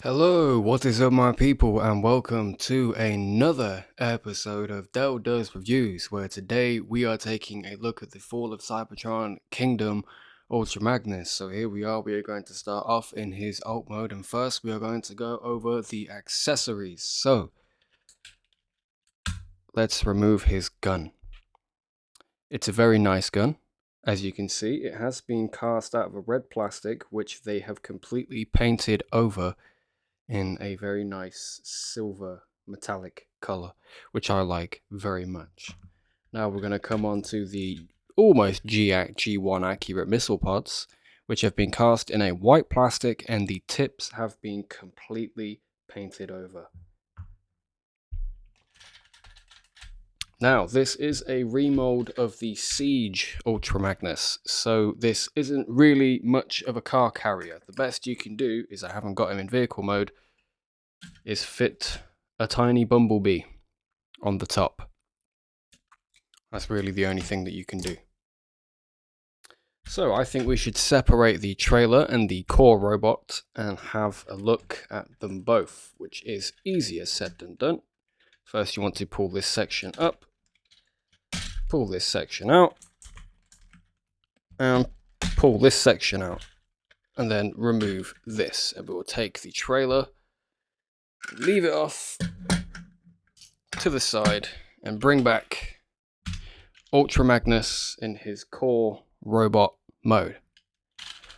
Hello, what is up my people, and welcome to another episode of Del Does Reviews, where today we are taking a look at the Fall of Cybertron Kingdom Ultra Magnus. So here we are going to start off in his alt mode, and first we are going to go over the accessories. So let's remove his gun. It's a very nice gun. As you can see, it has been cast out of a red plastic, which they have completely painted over in a very nice silver metallic color, which I like very much. Now we're going to come on to the almost G1 accurate missile pods, which have been cast in a white plastic and the tips have been completely painted over. Now, this is a remold of the Siege Ultra Magnus, so this isn't really much of a car carrier. The best you can do is, I haven't got him in vehicle mode, is fit a tiny bumblebee on the top. That's really the only thing that you can do. So I think we should separate the trailer and the core robot and have a look at them both, which is easier said than done. First you want to pull this section up, pull this section out, and pull this section out, and then remove this. And we'll take the trailer, leave it off to the side, and bring back Ultra Magnus in his core robot mode.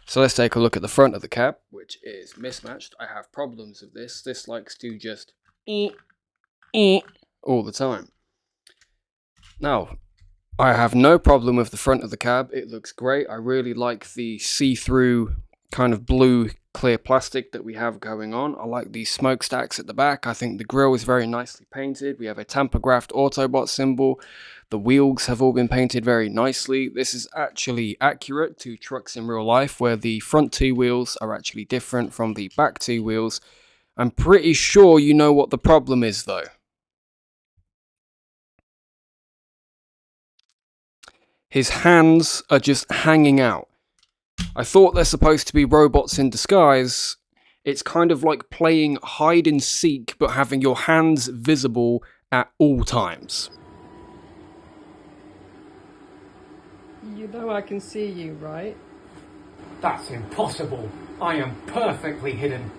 So let's take a look at the front of the cab, which is mismatched. I have problems with this. This likes to just all the time. Now, I have no problem with the front of the cab. It looks great. I really like the see-through kind of blue clear plastic that we have going on. I like these smokestacks at the back. I think the grille is very nicely painted. We have a tamper-graphed Autobot symbol. The wheels have all been painted very nicely. This is actually accurate to trucks in real life, where the front two wheels are actually different from the back two wheels. I'm pretty sure you know what the problem is though. His hands are just hanging out. I thought they're supposed to be robots in disguise. It's kind of like playing hide and seek, but having your hands visible at all times. You know I can see you, right? That's impossible. I am perfectly hidden.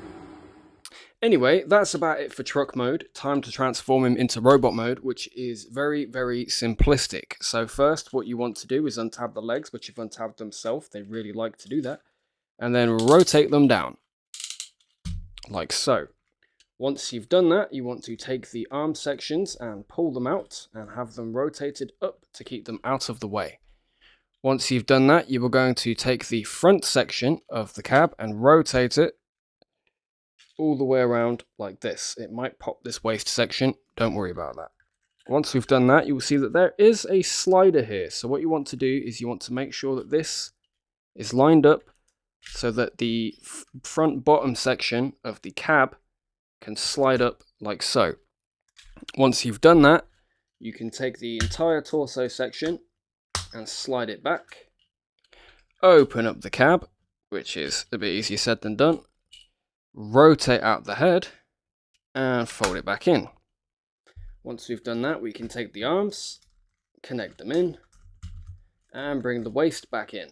Anyway, that's about it for truck mode. Time to transform him into robot mode, which is very, very simplistic. So first, what you want to do is untab the legs, which you've untabbed themselves. They really like to do that. And then rotate them down, like so. Once you've done that, you want to take the arm sections and pull them out and have them rotated up to keep them out of the way. Once you've done that, you are going to take the front section of the cab and rotate it all the way around like this. It might pop this waist section, don't worry about that. Once we've done that, you will see that there is a slider here. So what you want to do is you want to make sure that this is lined up so that the front bottom section of the cab can slide up like so. Once you've done that, you can take the entire torso section and slide it back. Open up the cab, which is a bit easier said than done. Rotate out the head and fold it back in. Once we've done that, we can take the arms, connect them in, and bring the waist back in.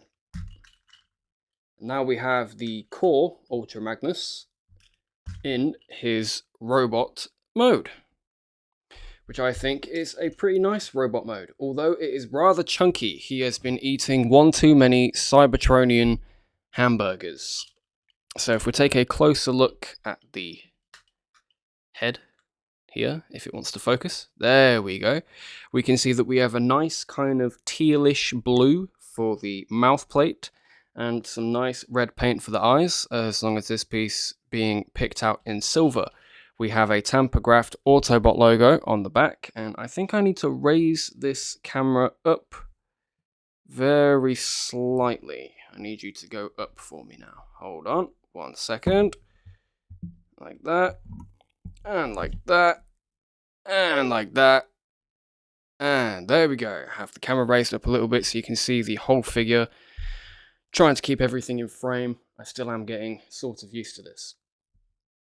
Now we have the core Ultra Magnus in his robot mode, which I think is a pretty nice robot mode. Although it is rather chunky, he has been eating one too many Cybertronian hamburgers. So if we take a closer look at the head here, if it wants to focus, there we go. We can see that we have a nice kind of tealish blue for the mouth plate and some nice red paint for the eyes, as long as this piece being picked out in silver. We have a tamper-graphed Autobot logo on the back, and I think I need to raise this camera up very slightly. I need you to go up for me now. Hold on. 1 second, like that, and like that, and like that, and there we go. Have the camera raised up a little bit so you can see the whole figure. Trying to keep everything in frame. I still am getting sort of used to this.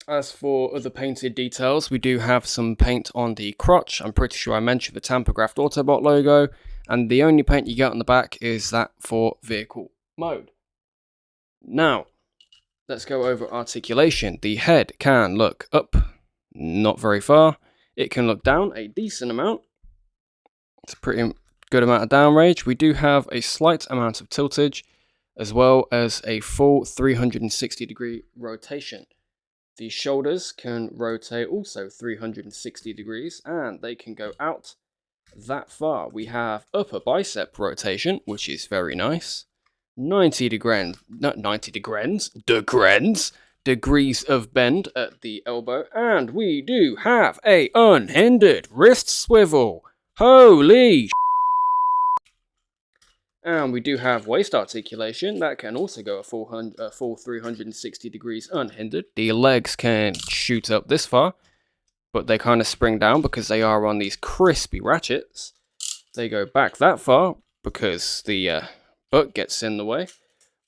as for other painted details, we do have some paint on the crotch. I'm pretty sure I mentioned the Tampergraph Autobot logo, and the only paint you get on the back is that for vehicle mode. Now, let's go over articulation. The head can look up, not very far. It can look down a decent amount. It's a pretty good amount of downrange. We do have a slight amount of tiltage, as well as a full 360-degree rotation. The shoulders can rotate also 360 degrees, and they can go out that far. We have upper bicep rotation, which is very nice. 90 degrees, not 90 degrees, degrees of bend at the elbow, and we do have a unhindered wrist swivel. Holy And we do have waist articulation that can also go a full 360 degrees unhindered. The legs can shoot up this far, but they kind of spring down because they are on these crispy ratchets. They go back that far because the butt gets in the way.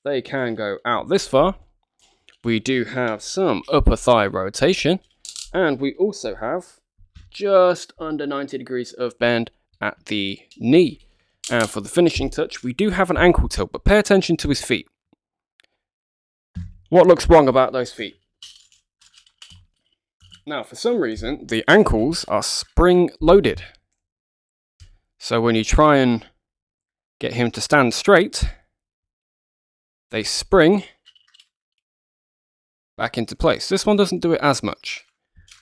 They can go out this far. We do have some upper thigh rotation, and we also have just under 90 degrees of bend at the knee. And for the finishing touch, we do have an ankle tilt, but pay attention to his feet. What looks wrong about those feet? Now, for some reason, the ankles are spring-loaded. So when you try and get him to stand straight, they spring back into place. This one doesn't do it as much.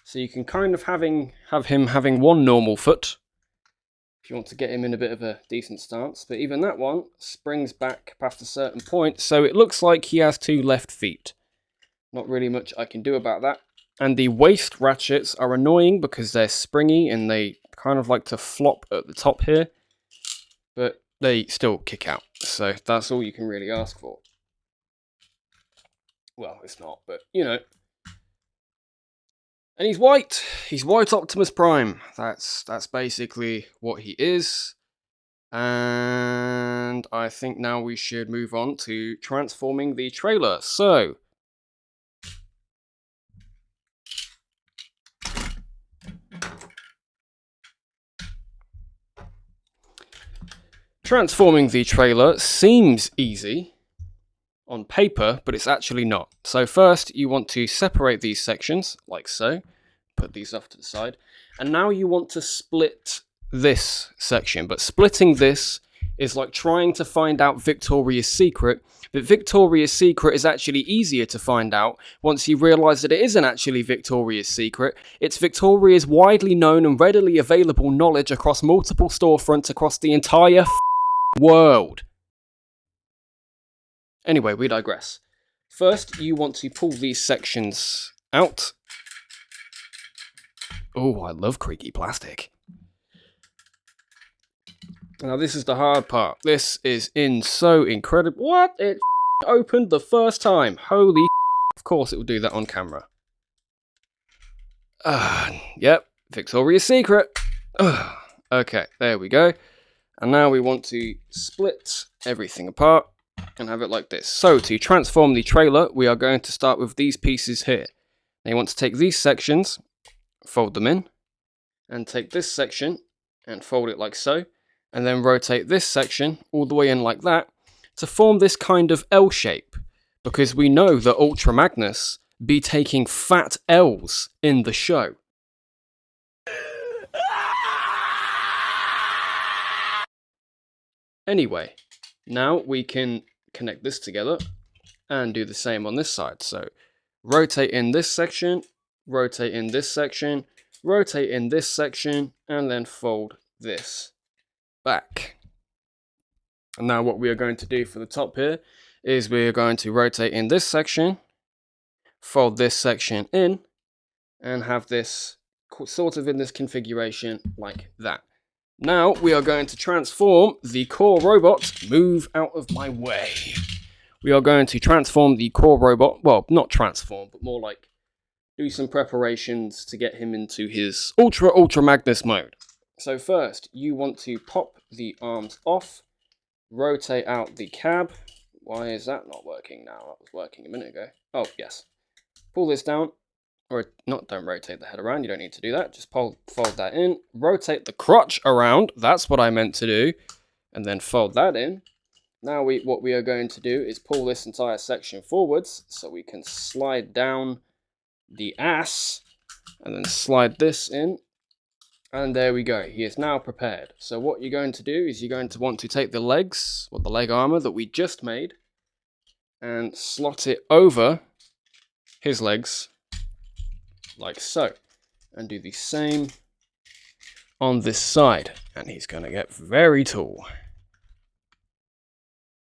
So you can kind of have him having one normal foot, if you want to get him in a bit of a decent stance, but even that one springs back past a certain point, so it looks like he has two left feet. Not really much I can do about that. And the waist ratchets are annoying because they're springy and they kind of like to flop at the top here, but they still kick out, so that's all you can really ask for. Well, it's not, but you know. And he's white. He's white Optimus Prime. That's basically what he is. And I think now we should move on to transforming the trailer. So, transforming the trailer seems easy on paper, but it's actually not. So first, you want to separate these sections, like so. Put these off to the side. And now you want to split this section. But splitting this is like trying to find out Victoria's Secret. But Victoria's Secret is actually easier to find out once you realise that it isn't actually Victoria's Secret. It's Victoria's widely known and readily available knowledge across multiple storefronts across the entire world. Anyway, we digress. First, you want to pull these sections out. Oh, I love creaky plastic. Now, this is the hard part. This is so incredible. What? It opened the first time. Holy Of course it will do that on camera. Yep, Victoria's Secret. Okay, there we go. And now we want to split everything apart and have it like this. So to transform the trailer, we are going to start with these pieces here. Now you want to take these sections, fold them in, and take this section and fold it like so, and then rotate this section all the way in like that to form this kind of L shape, because we know that Ultra Magnus be taking fat L's in the show. Anyway, now we can connect this together and do the same on this side. So rotate in this section, rotate in this section, rotate in this section, and then fold this back. And now what we are going to do for the top here is we are going to rotate in this section, fold this section in, and have this sort of in this configuration like that. Now we are going to transform the core robot. Move out of my way. We are going to transform the core robot. Well, not transform, but more like do some preparations to get him into his Ultra Magnus mode. So first, you want to pop the arms off, rotate out the cab. Why is that not working now? That was working a minute ago. Oh, yes. Pull this down, or not, don't rotate the head around, you don't need to do that. Just fold that in, rotate the crotch around, that's what I meant to do, and then fold that in. Now what we are going to do is pull this entire section forwards so we can slide down the ass and then slide this in, and there we go. He is now prepared. So what you're going to do is you're going to want to take the legs, or the leg armor that we just made, and slot it over his legs like so, and do the same on this side, and he's going to get very tall.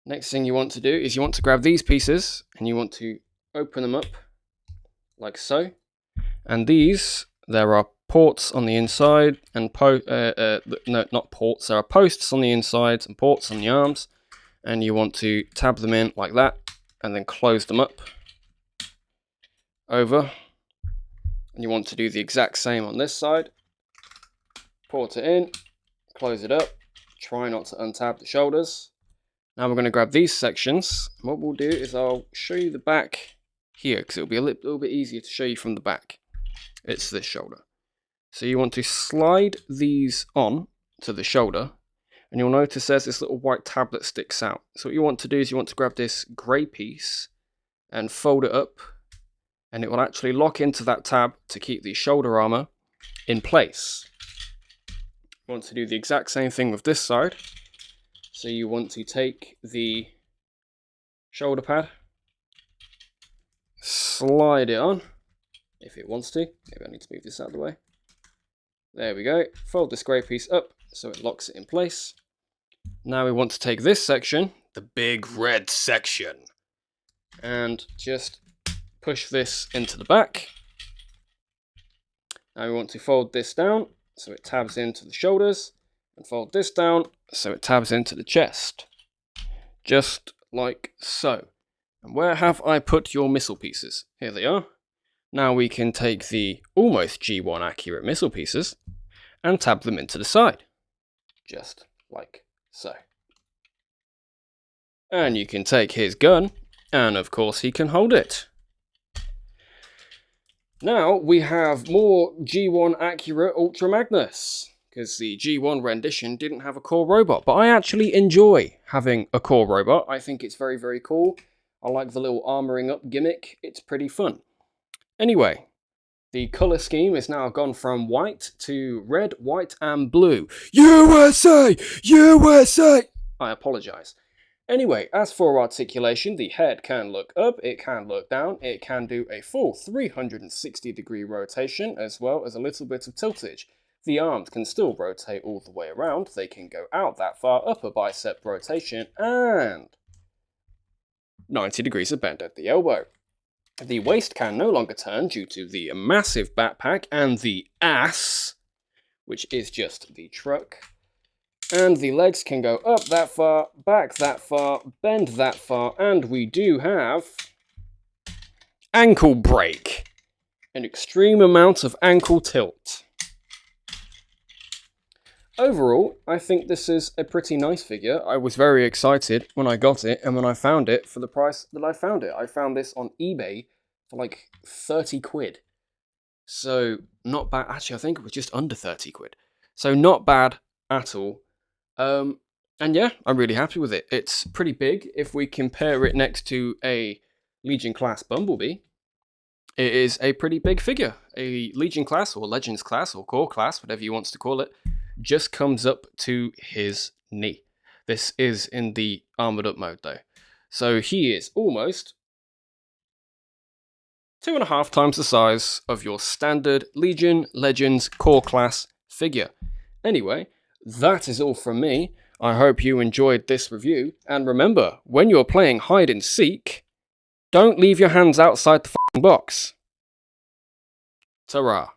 Next thing you want to do is you want to grab these pieces and you want to open them up like so, and these, there are ports on the inside and no, not ports, there are posts on the insides and ports on the arms, and you want to tab them in like that and then close them up over. And you want to do the exact same on this side. Port it in, close it up, try not to untab the shoulders. Now we're going to grab these sections. What we'll do is I'll show you the back here, because it'll be a little bit easier to show you from the back. It's this shoulder. So you want to slide these on to the shoulder, and you'll notice there's this little white tab that sticks out. So what you want to do is you want to grab this grey piece and fold it up, and it will actually lock into that tab to keep the shoulder armor in place. You want to do the exact same thing with this side. So you want to take the shoulder pad, slide it on, if it wants to. Maybe I need to move this out of the way. There we go. Fold this grey piece up so it locks it in place. Now we want to take this section, the big red section, and just push this into the back. Now we want to fold this down so it tabs into the shoulders, and fold this down so it tabs into the chest. Just like so. And where have I put your missile pieces? Here they are. Now we can take the almost G1 accurate missile pieces and tab them into the side. Just like so. And you can take his gun, and of course he can hold it. Now we have more G1 accurate Ultra Magnus, because the G1 rendition didn't have a core robot, but I actually enjoy having a core robot. I think it's very, very cool. I like the little armoring up gimmick. It's pretty fun. Anyway, the colour scheme is now gone from white to red, white and blue. USA! USA! I apologise. Anyway, as for articulation, the head can look up, it can look down, it can do a full 360-degree rotation, as well as a little bit of tiltage. The arms can still rotate all the way around, they can go out that far, upper bicep rotation, and 90 degrees of bend at the elbow. The waist can no longer turn due to the massive backpack and the ass, which is just the truck. And the legs can go up that far, back that far, bend that far, and we do have ankle break. An extreme amount of ankle tilt. Overall, I think this is a pretty nice figure. I was very excited when I got it and when I found it for the price that I found it. I found this on eBay for like 30 quid. So, not bad. Actually, I think it was just under 30 quid. So, not bad at all. And yeah, I'm really happy with it. It's pretty big. If we compare it next to a Legion class Bumblebee, it is a pretty big figure. A Legion class or Legends class or Core class, whatever you want to call it, just comes up to his knee. This is in the armored up mode though. So he is almost 2.5 times the size of your standard Legion Legends Core class figure. Anyway, that is all from me. I hope you enjoyed this review, and remember, when you're playing hide and seek, don't leave your hands outside the f***ing box. Ta-ra.